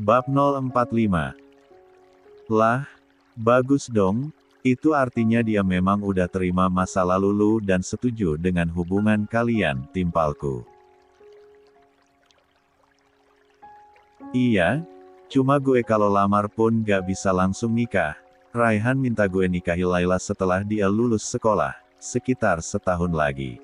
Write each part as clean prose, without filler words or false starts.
Bab 045. Lah, bagus dong, itu artinya dia memang udah terima masa lalu lu dan setuju dengan hubungan kalian, timpalku. Iya, cuma gue kalau lamar pun gak bisa langsung nikah. Raihan minta gue nikahi Laila setelah dia lulus sekolah, sekitar setahun lagi.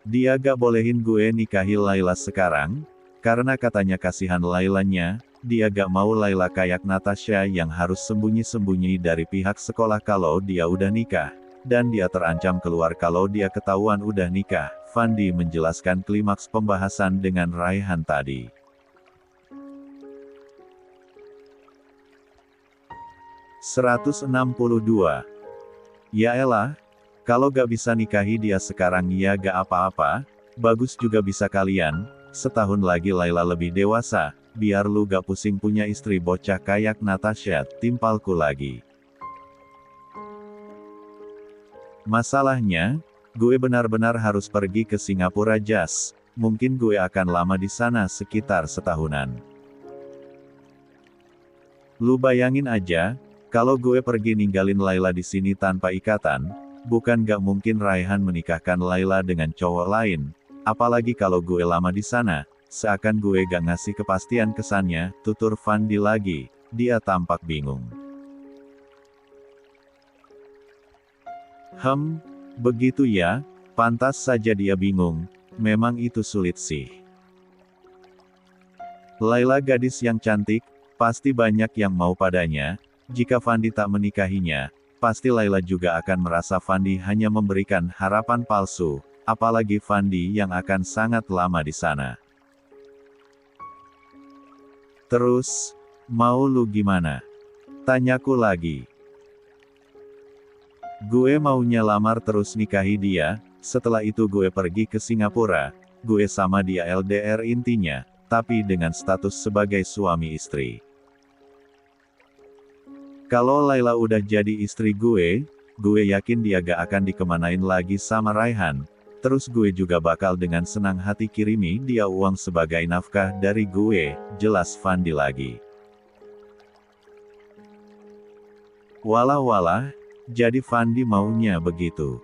Dia gak bolehin gue nikahi Laila sekarang, karena katanya kasihan Lailanya, dia gak mau Laila kayak Natasha yang harus sembunyi-sembunyi dari pihak sekolah kalau dia udah nikah, dan dia terancam keluar kalau dia ketahuan udah nikah. Fandi menjelaskan klimaks pembahasan dengan Raihan tadi. "162. Ya elah, kalau gak bisa nikahi dia sekarang ya gak apa-apa, bagus juga bisa kalian, setahun lagi Laila lebih dewasa, biar lu gak pusing punya istri bocah kayak Natasha, timpalku lagi. Masalahnya, gue benar-benar harus pergi ke Singapura Jas, mungkin gue akan lama di sana sekitar setahunan. Lu bayangin aja, kalau gue pergi ninggalin Laila di sini tanpa ikatan, bukan gak mungkin Raihan menikahkan Laila dengan cowok lain, apalagi kalau gue lama di sana, seakan gue gak ngasih kepastian kesannya, tutur Fandi lagi, dia tampak bingung. Begitu ya, pantas saja dia bingung, memang itu sulit sih. Laila gadis yang cantik, pasti banyak yang mau padanya. Jika Fandi tak menikahinya, pasti Laila juga akan merasa Fandi hanya memberikan harapan palsu, apalagi Fandi yang akan sangat lama di sana. Terus, mau lu gimana? Tanyaku lagi. Gue maunya lamar terus nikahi dia, setelah itu gue pergi ke Singapura, gue sama dia LDR intinya, tapi dengan status sebagai suami istri. Kalau Laila udah jadi istri gue yakin dia gak akan dikemanain lagi sama Raihan, terus gue juga bakal dengan senang hati kirimi dia uang sebagai nafkah dari gue, jelas Fandi lagi. Walah, jadi Fandi maunya begitu.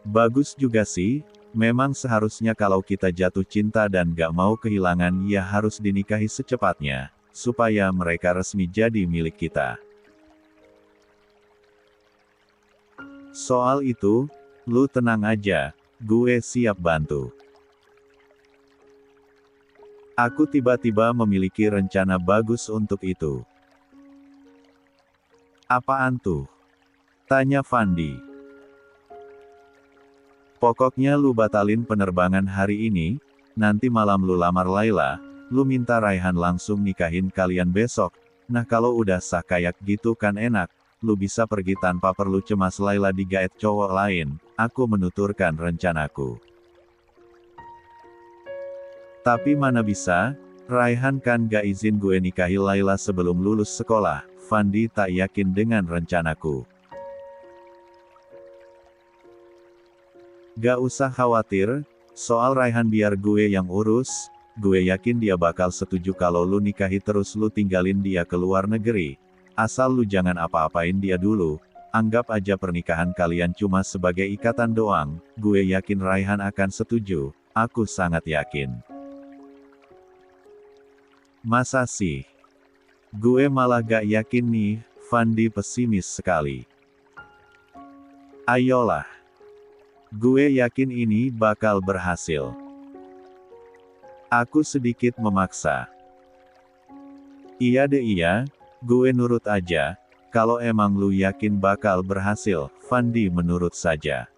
Bagus juga sih, memang seharusnya kalau kita jatuh cinta dan gak mau kehilangan ya harus dinikahi secepatnya, supaya mereka resmi jadi milik kita. Soal itu, lu tenang aja, gue siap bantu. Aku tiba-tiba memiliki rencana bagus untuk itu. Apaan tuh? Tanya Fandi. Pokoknya lu batalin penerbangan hari ini, nanti malam lu lamar Laila, lu minta Raihan langsung nikahin kalian besok. Nah kalau udah sah kayak gitu kan enak, lu bisa pergi tanpa perlu cemas Laila digaet cowok lain. Aku menuturkan rencanaku. Tapi mana bisa, Raihan kan gak izin gue nikahi Laila sebelum lulus sekolah. Fandi tak yakin dengan rencanaku. Gak usah khawatir, soal Raihan biar gue yang urus. Gue yakin dia bakal setuju kalau lu nikahi terus lu tinggalin dia ke luar negeri. Asal lu jangan apa-apain dia dulu, anggap aja pernikahan kalian cuma sebagai ikatan doang, gue yakin Raihan akan setuju, aku sangat yakin. Masa sih? Gue malah gak yakin nih, Fandi pesimis sekali. Ayolah. Gue yakin ini bakal berhasil. Aku sedikit memaksa. Iya deh iya, gue nurut aja, kalau emang lu yakin bakal berhasil, Fandi menurut saja.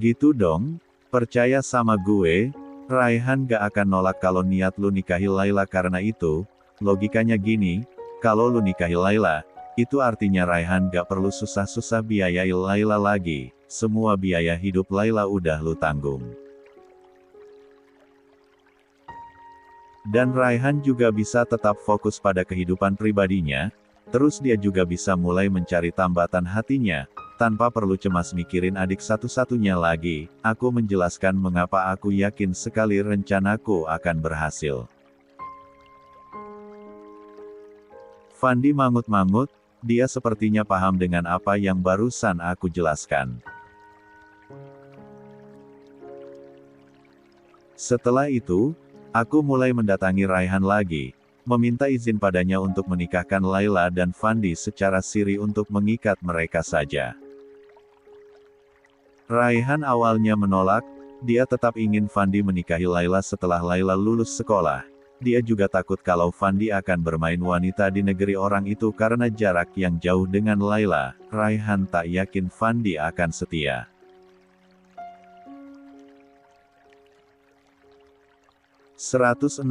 Gitu dong, percaya sama gue, Raihan gak akan nolak kalau niat lu nikahi Laila karena itu, logikanya gini, kalau lu nikahi Laila, itu artinya Raihan gak perlu susah-susah biayai Laila lagi, semua biaya hidup Laila udah lu tanggung. Dan Raihan juga bisa tetap fokus pada kehidupan pribadinya, terus dia juga bisa mulai mencari tambatan hatinya, tanpa perlu cemas mikirin adik satu-satunya lagi, aku menjelaskan mengapa aku yakin sekali rencanaku akan berhasil. Fandi mangut-mangut, dia sepertinya paham dengan apa yang barusan aku jelaskan. Setelah itu, aku mulai mendatangi Raihan lagi, meminta izin padanya untuk menikahkan Laila dan Fandi secara siri untuk mengikat mereka saja. Raihan awalnya menolak, dia tetap ingin Fandi menikahi Laila setelah Laila lulus sekolah. Dia juga takut kalau Fandi akan bermain wanita di negeri orang itu karena jarak yang jauh dengan Laila. Raihan tak yakin Fandi akan setia. (163)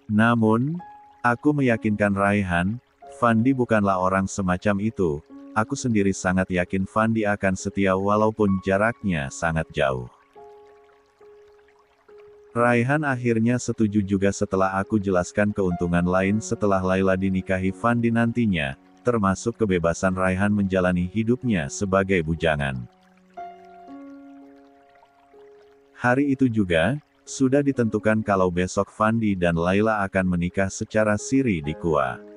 Namun, aku meyakinkan Raihan, Fandi bukanlah orang semacam itu. Aku sendiri sangat yakin Fandi akan setia walaupun jaraknya sangat jauh. Raihan akhirnya setuju juga setelah aku jelaskan keuntungan lain setelah Laila dinikahi Fandi nantinya, termasuk kebebasan Raihan menjalani hidupnya sebagai bujangan. Hari itu juga, sudah ditentukan kalau besok Fandi dan Laila akan menikah secara siri di Goa.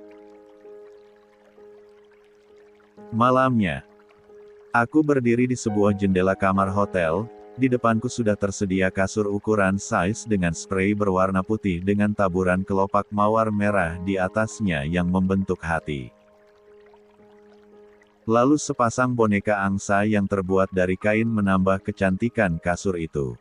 Malamnya, aku berdiri di sebuah jendela kamar hotel, di depanku sudah tersedia kasur ukuran size dengan spray berwarna putih dengan taburan kelopak mawar merah di atasnya yang membentuk hati. Lalu sepasang boneka angsa yang terbuat dari kain menambah kecantikan kasur itu.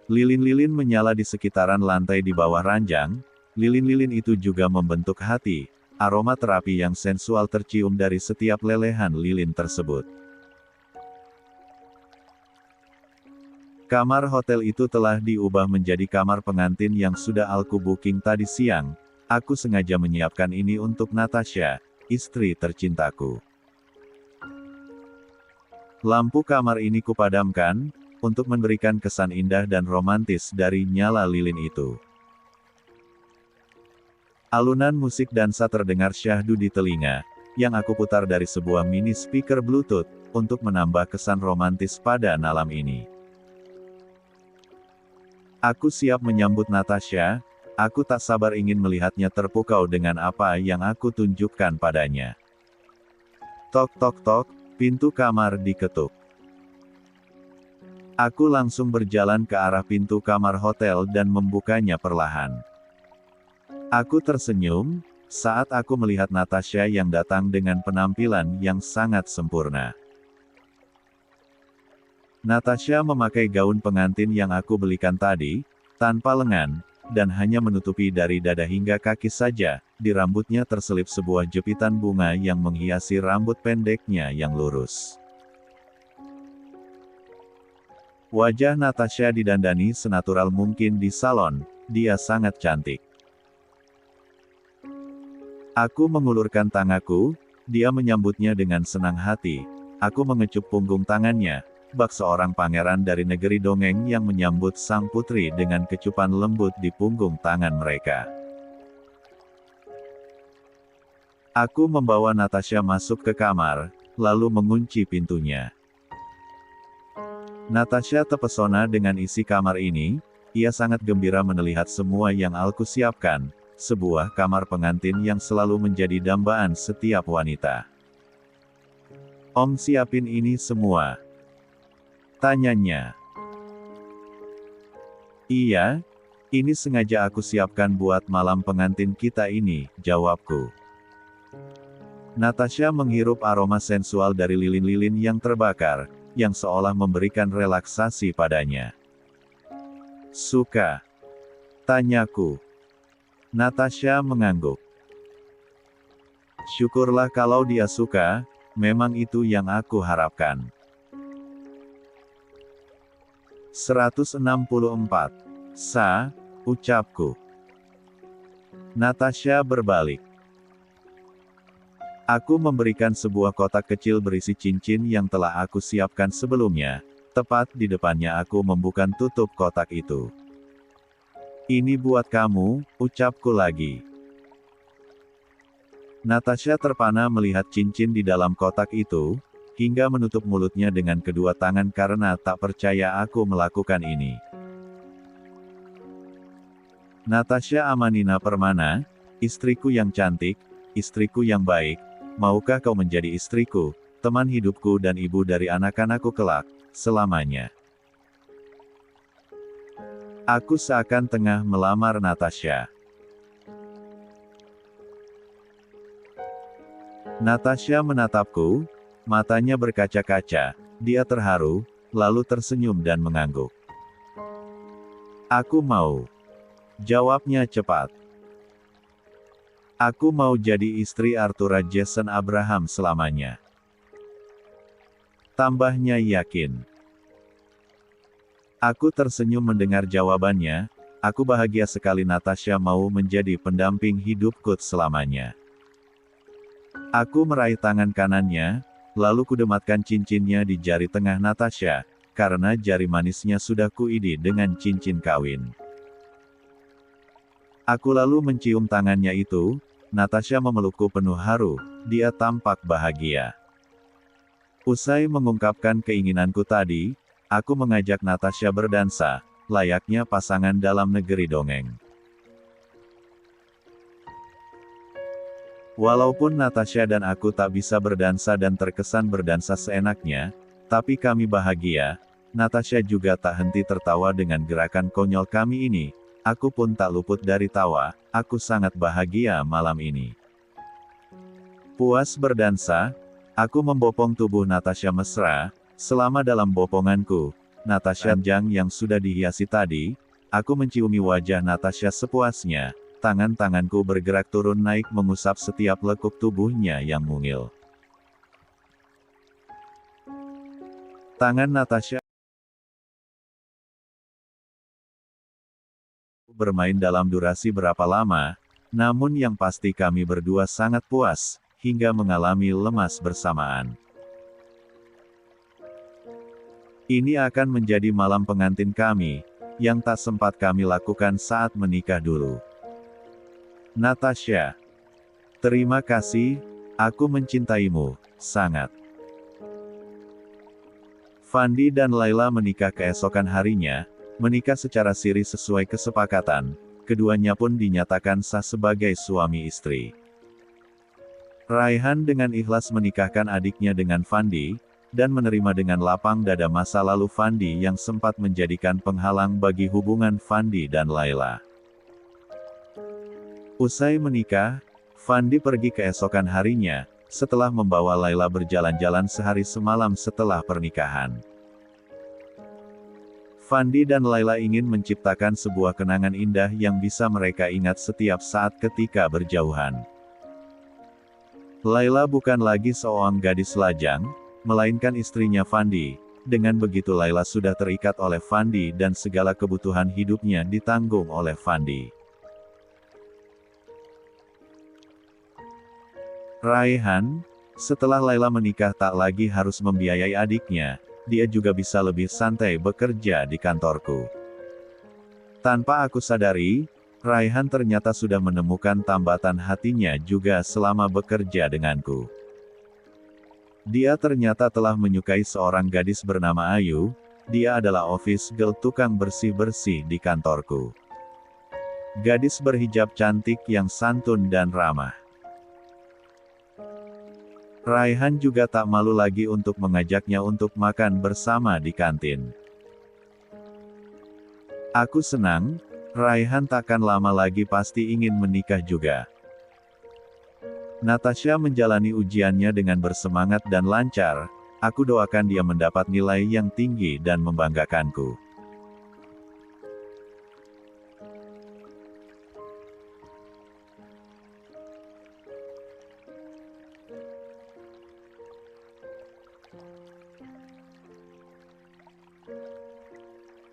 Lilin-lilin menyala di sekitaran lantai di bawah ranjang, lilin-lilin itu juga membentuk hati. Aroma terapi yang sensual tercium dari setiap lelehan lilin tersebut. Kamar hotel itu telah diubah menjadi kamar pengantin yang sudah aku booking tadi siang. Aku sengaja menyiapkan ini untuk Natasha, istri tercintaku. Lampu kamar ini kupadamkan, untuk memberikan kesan indah dan romantis dari nyala lilin itu. Alunan musik dansa terdengar syahdu di telinga, yang aku putar dari sebuah mini speaker Bluetooth, untuk menambah kesan romantis pada malam ini. Aku siap menyambut Natasha, aku tak sabar ingin melihatnya terpukau dengan apa yang aku tunjukkan padanya. Tok tok tok, pintu kamar diketuk. Aku langsung berjalan ke arah pintu kamar hotel dan membukanya perlahan. Aku tersenyum, saat aku melihat Natasha yang datang dengan penampilan yang sangat sempurna. Natasha memakai gaun pengantin yang aku belikan tadi, tanpa lengan, dan hanya menutupi dari dada hingga kaki saja, di rambutnya terselip sebuah jepitan bunga yang menghiasi rambut pendeknya yang lurus. Wajah Natasha didandani senatural mungkin di salon, dia sangat cantik. Aku mengulurkan tanganku, dia menyambutnya dengan senang hati. Aku mengecup punggung tangannya, bak seorang pangeran dari negeri dongeng yang menyambut sang putri dengan kecupan lembut di punggung tangan mereka. Aku membawa Natasha masuk ke kamar, lalu mengunci pintunya. Natasha terpesona dengan isi kamar ini, ia sangat gembira melihat semua yang aku siapkan. Sebuah kamar pengantin yang selalu menjadi dambaan setiap wanita. Om siapin ini semua? Tanyanya. Iya, ini sengaja aku siapkan buat malam pengantin kita ini, jawabku. Natasha menghirup aroma sensual dari lilin-lilin yang terbakar, yang seolah memberikan relaksasi padanya. Suka? Tanyaku. Natasha mengangguk. Syukurlah kalau dia suka, memang itu yang aku harapkan. 164. Sa, ucapku. Natasha berbalik. Aku memberikan sebuah kotak kecil berisi cincin yang telah aku siapkan sebelumnya. Tepat di depannya aku membuka tutup kotak itu. Ini buat kamu, ucapku lagi. Natasha terpana melihat cincin di dalam kotak itu, hingga menutup mulutnya dengan kedua tangan karena tak percaya aku melakukan ini. Natasha Amanina Permana, istriku yang cantik, istriku yang baik, maukah kau menjadi istriku, teman hidupku dan ibu dari anak-anakku kelak, selamanya? Aku seakan tengah melamar Natasha. Natasha menatapku, matanya berkaca-kaca, dia terharu, lalu tersenyum dan mengangguk. Aku mau. Jawabnya cepat. Aku mau jadi istri Arthur Jason Abraham selamanya. Tambahnya yakin. Aku tersenyum mendengar jawabannya, aku bahagia sekali Natasha mau menjadi pendamping hidupku selamanya. Aku meraih tangan kanannya, lalu kudematkan cincinnya di jari tengah Natasha, karena jari manisnya sudah kuidi dengan cincin kawin. Aku lalu mencium tangannya itu, Natasha memelukku penuh haru, dia tampak bahagia. Usai mengungkapkan keinginanku tadi, aku mengajak Natasha berdansa, layaknya pasangan dalam negeri dongeng. Walaupun Natasha dan aku tak bisa berdansa dan terkesan berdansa seenaknya, tapi kami bahagia. Natasha juga tak henti tertawa dengan gerakan konyol kami ini. Aku pun tak luput dari tawa, aku sangat bahagia malam ini. Puas berdansa, aku membopong tubuh Natasha mesra, selama dalam boponganku, Natasha Jang yang sudah dihiasi tadi, aku menciumi wajah Natasha sepuasnya. Tangan-tanganku bergerak turun naik mengusap setiap lekuk tubuhnya yang mungil. Tangan Natasha bermain dalam durasi berapa lama, namun yang pasti kami berdua sangat puas, hingga mengalami lemas bersamaan. Ini akan menjadi malam pengantin kami, yang tak sempat kami lakukan saat menikah dulu. Natasha, terima kasih, aku mencintaimu, sangat. Fandi dan Laila menikah keesokan harinya, menikah secara siri sesuai kesepakatan, keduanya pun dinyatakan sah sebagai suami istri. Raihan dengan ikhlas menikahkan adiknya dengan Fandi, dan menerima dengan lapang dada masa lalu Fandi yang sempat menjadikan penghalang bagi hubungan Fandi dan Laila. Usai menikah, Fandi pergi keesokan harinya, setelah membawa Laila berjalan-jalan sehari semalam setelah pernikahan. Fandi dan Laila ingin menciptakan sebuah kenangan indah yang bisa mereka ingat setiap saat ketika berjauhan. Laila bukan lagi seorang gadis lajang, melainkan istrinya Fandi. Dengan begitu Laila sudah terikat oleh Fandi dan segala kebutuhan hidupnya ditanggung oleh Fandi. Raihan, setelah Laila menikah tak lagi harus membiayai adiknya, dia juga bisa lebih santai bekerja di kantorku. Tanpa aku sadari, Raihan ternyata sudah menemukan tambatan hatinya juga selama bekerja denganku. Dia ternyata telah menyukai seorang gadis bernama Ayu, dia adalah office girl tukang bersih-bersih di kantorku. Gadis berhijab cantik yang santun dan ramah. Raihan juga tak malu lagi untuk mengajaknya untuk makan bersama di kantin. Aku senang, Raihan takkan lama lagi pasti ingin menikah juga. Natasha menjalani ujiannya dengan bersemangat dan lancar, aku doakan dia mendapat nilai yang tinggi dan membanggakanku.